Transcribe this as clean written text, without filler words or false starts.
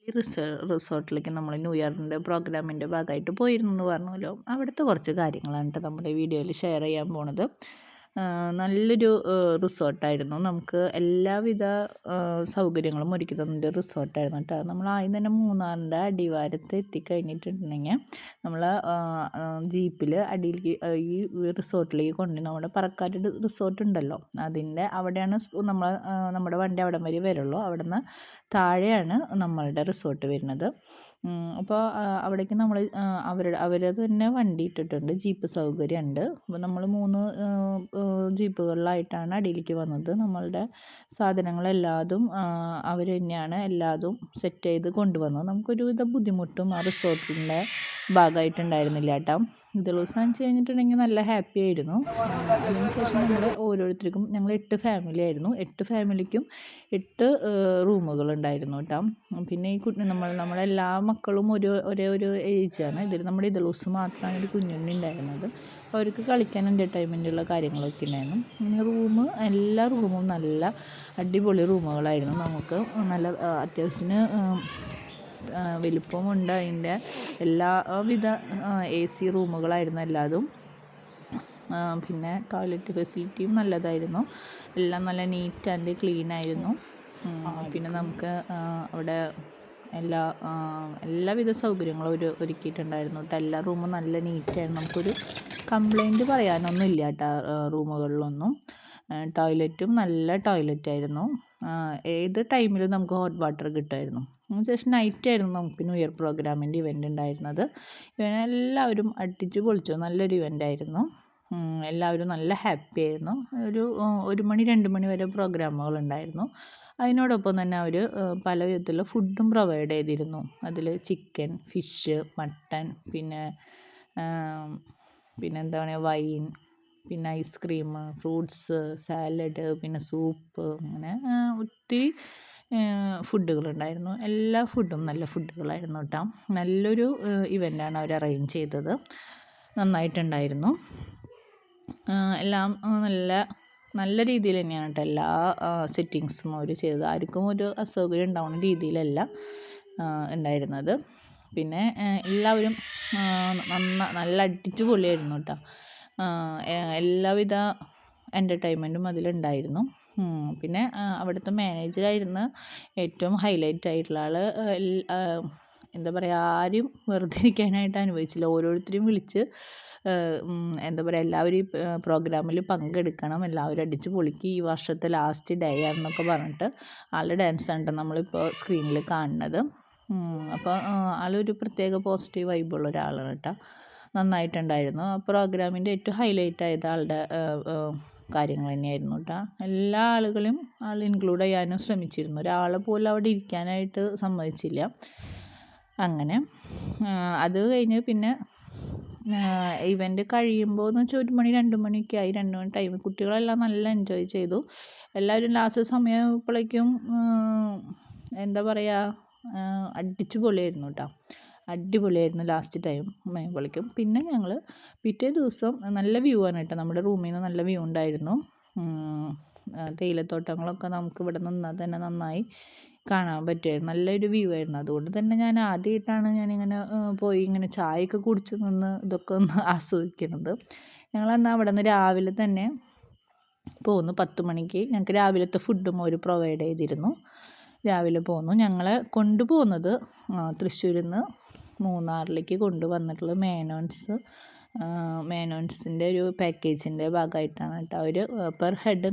ഈ റിസോർട്ടിലേക്ക് നമ്മൾ ന്യൂ ഇയറിൻ്റെ പ്രോഗ്രാമിൻ്റെ ഭാഗമായിട്ട് പോയിരുന്നു എന്ന് പറഞ്ഞല്ലോ. അവിടുത്തെ കുറച്ച് കാര്യങ്ങളാണ് കേട്ടോ നമ്മുടെ വീഡിയോയിൽ ഷെയർ ചെയ്യാൻ പോണത്. നല്ലൊരു റിസോർട്ടായിരുന്നു. നമുക്ക് എല്ലാവിധ സൗകര്യങ്ങളും ഒരുക്കി തന്നൊരു റിസോർട്ടായിരുന്നു കേട്ടോ. നമ്മൾ ആദ്യം തന്നെ മൂന്നാറിൻ്റെ അടിവാരത്ത് എത്തിക്കഴിഞ്ഞിട്ടുണ്ടെങ്കിൽ നമ്മൾ ജീപ്പിൽ അടിയിലേക്ക് ഈ റിസോർട്ടിലേക്ക് കൊണ്ടുപോയി നമ്മുടെ പറക്കാട് റിസോർട്ട് ഉണ്ടല്ലോ, അതിൻ്റെ അവിടെയാണ് നമ്മുടെ വണ്ടി അവിടം വരെ വരുള്ളൂ. അവിടെ നിന്ന് താഴെയാണ് നമ്മളുടെ റിസോർട്ട് വരുന്നത്. അപ്പോൾ അവിടേക്ക് നമ്മൾ അവർ തന്നെ വണ്ടി ഇട്ടിട്ടുണ്ട്, ജീപ്പ് സൗകര്യമുണ്ട്. അപ്പോൾ നമ്മൾ 3 ജീപ്പുകളിലായിട്ടാണ് അടിയിലേക്ക് വന്നത്. നമ്മളുടെ സാധനങ്ങളെല്ലാതും അവർ തന്നെയാണ് എല്ലാതും സെറ്റ് ചെയ്ത് കൊണ്ടുവന്നത്. നമുക്കൊരുവിധ ബുദ്ധിമുട്ടും ആ റിസോർട്ടിൻ്റെ ഭാഗമായിട്ടുണ്ടായിരുന്നില്ല കേട്ടോ. ദിവസം വെച്ച് കഴിഞ്ഞിട്ടുണ്ടെങ്കിൽ നല്ല ഹാപ്പി ആയിരുന്നു. അതിനുശേഷം ഞങ്ങൾ ഓരോരുത്തർക്കും, ഞങ്ങൾ 8 ഫാമിലി ആയിരുന്നു, 8 ഫാമിലിക്കും 8 റൂമുകളുണ്ടായിരുന്നു കേട്ടോ. പിന്നെ ഈ നമ്മളെല്ലാ മക്കളും ഒരേ ഒരു ഏജാണ്. നമ്മുടെ ഇതളൂസ് മാത്രമാണ് ഒരു കുഞ്ഞുണ്ണി ഉണ്ടായിരുന്നത്. അപ്പോൾ അവർക്ക് കളിക്കാൻ എൻ്റർടൈൻമെൻറ്റുള്ള കാര്യങ്ങളൊക്കെ ഉണ്ടായിരുന്നു. പിന്നെ എല്ലാ റൂമും നല്ല അടിപൊളി റൂമുകളായിരുന്നു. നമുക്ക് നല്ല അത്യാവശ്യത്തിന് വലിപ്പമുണ്ട്. അതിൻ്റെ എല്ലാവിധ AC റൂമുകളായിരുന്നു എല്ലാതും. പിന്നെ ടോയ്ലറ്റ് ഫെസിലിറ്റിയും നല്ലതായിരുന്നു. എല്ലാം നല്ല നീറ്റ് ആൻഡ് ക്ലീൻ ആയിരുന്നു. പിന്നെ നമുക്ക് അവിടെ എല്ലാവിധ സൗകര്യങ്ങളും ഒരുക്കിയിട്ടുണ്ടായിരുന്നു കേട്ടോ. എല്ലാ റൂമും നല്ല നീറ്റായിരുന്നു. നമുക്കൊരു കംപ്ലൈൻറ്റ് പറയാനൊന്നും ഇല്ല കേട്ടോ റൂമുകളിലൊന്നും. ടോയ്ലറ്റും നല്ല ടോയ്ലറ്റായിരുന്നു. ഏത് ടൈമിലും നമുക്ക് ഹോട്ട് വാട്ടർ കിട്ടുമായിരുന്നു. ശേഷം നൈറ്റായിരുന്നു നമുക്ക് ന്യൂ ഇയർ പ്രോഗ്രാമിൻ്റെ ഇവൻ്റ് ഉണ്ടായിരുന്നത്. എല്ലാവരും അടിച്ച് പൊളിച്ചു. നല്ലൊരു ഇവൻ്റായിരുന്നു. എല്ലാവരും നല്ല ഹാപ്പി ആയിരുന്നു. 1 മണി 2 മണി വരെ പ്രോഗ്രാമുകളുണ്ടായിരുന്നു. അതിനോടൊപ്പം തന്നെ അവർ പല വിധത്തിലുള്ള ഫുഡും പ്രൊവൈഡ് ചെയ്തിരുന്നു. അതിൽ ചിക്കൻ, ഫിഷ്, മട്ടൻ, പിന്നെ എന്താ പറയുക, വൈൻ, പിന്നെ ഐസ്ക്രീം, ഫ്രൂട്ട്സ്, സാലഡ്, പിന്നെ സൂപ്പ്, അങ്ങനെ ഒത്തിരി ഫുഡുകളുണ്ടായിരുന്നു. എല്ലാ ഫുഡും നല്ല ഫുഡുകളായിരുന്നു കേട്ടോ. നല്ലൊരു ഇവൻ്റാണ് അവർ അറേഞ്ച് ചെയ്തത്. നന്നായിട്ടുണ്ടായിരുന്നു. എല്ലാം നല്ല രീതിയിൽ തന്നെയാണ് കേട്ടോ എല്ലാ സെറ്റിങ്സും അവർ ചെയ്തത്. ആർക്കും ഒരു അസൗകര്യം ഉണ്ടാവുന്ന രീതിയിലല്ല ഉണ്ടായിരുന്നത്. പിന്നെ എല്ലാവരും നല്ല അടിച്ചു പൊളിയായിരുന്നു കേട്ടോ. എല്ലാവിധ എൻ്റർടൈൻമെൻറ്റും അതിലുണ്ടായിരുന്നു. പിന്നെ അവിടുത്തെ മാനേജറായിരുന്ന ഏറ്റവും ഹൈലൈറ്റ് ആയിട്ടുള്ള ആൾ. എന്താ പറയുക, ആരും വെറുതെ ഇരിക്കാനായിട്ട് അനുവദിച്ചില്ല. ഓരോരുത്തരെയും വിളിച്ച് എന്താ പറയുക, എല്ലാവരും ഈ പ്രോഗ്രാമിൽ പങ്കെടുക്കണം, എല്ലാവരും അടിച്ച് പൊളിക്ക്, ഈ വർഷത്തെ ലാസ്റ്റ് ഡേ ആണെന്നൊക്കെ പറഞ്ഞിട്ട് ആളുടെ ഡാൻസാണ് നമ്മളിപ്പോൾ സ്ക്രീനിൽ കാണുന്നത്. അപ്പോൾ ആളൊരു പ്രത്യേക പോസിറ്റീവ് വൈബുള്ള ഒരാളാണ് കേട്ടോ. നന്നായിട്ടുണ്ടായിരുന്നു. ആ പ്രോഗ്രാമിൻ്റെ ഏറ്റവും ഹൈലൈറ്റ് ആയത് ആളുടെ കാര്യങ്ങൾ തന്നെയായിരുന്നു കേട്ടോ. എല്ലാ ആളുകളും ആൾ ഇൻക്ലൂഡ് ചെയ്യാനും ശ്രമിച്ചിരുന്നു. ഒരാളെ പോലും അവിടെ ഇരിക്കാനായിട്ട് സമ്മതിച്ചില്ല. അങ്ങനെ അത് കഴിഞ്ഞ് പിന്നെ ഇവൻ്റ് കഴിയുമ്പോൾ എന്ന് വെച്ചാൽ 1 മണി 2 മണിയൊക്കെ ആയി. 2 മണി ടൈം കുട്ടികളെല്ലാം നല്ല എൻജോയ് ചെയ്തു. എല്ലാവരും ലാസ്റ്റ് സമയമായപ്പോഴേക്കും എന്താ പറയുക, അടിച്ചു പൊളിയായിരുന്നു കേട്ടോ. അടിപൊളിയായിരുന്നു ലാസ്റ്റ് ടൈം ആയപ്പോഴേക്കും. പിന്നെ ഞങ്ങൾ പിറ്റേ ദിവസം നല്ല വ്യൂ ആണ് കേട്ടോ. നമ്മുടെ റൂമിൽ നിന്ന് നല്ല വ്യൂ ഉണ്ടായിരുന്നു. തേയിലത്തോട്ടങ്ങളൊക്കെ നമുക്ക് ഇവിടെ നിന്നാൽ തന്നെ നന്നായി കാണാൻ പറ്റുമായിരുന്നു. നല്ലൊരു വ്യൂ ആയിരുന്നു. അതുകൊണ്ട് തന്നെ ഞാൻ ആദ്യമായിട്ടാണ് ഞാനിങ്ങനെ പോയി ഇങ്ങനെ ചായയൊക്കെ കുടിച്ച് നിന്ന് ഇതൊക്കെ ഒന്ന് ആസ്വദിക്കുന്നത്. ഞങ്ങളന്ന് അവിടെ നിന്ന് രാവിലെ തന്നെ പോന്നു. 10 മണിക്ക് ഞങ്ങൾക്ക് രാവിലത്തെ ഫുഡും അവർ പ്രൊവൈഡ് ചെയ്തിരുന്നു. രാവിലെ പോന്നു. ഞങ്ങളെ കൊണ്ടുപോകുന്നത് തൃശ്ശൂരിൽ നിന്ന് മൂന്നാറിലേക്ക് കൊണ്ടുവന്നിട്ടുള്ളത് മേനോൻസിൻ്റെ ഒരു പാക്കേജിൻ്റെ ഭാഗമായിട്ടാണ് കേട്ടോ. അവർ പെർ ഹെഡ്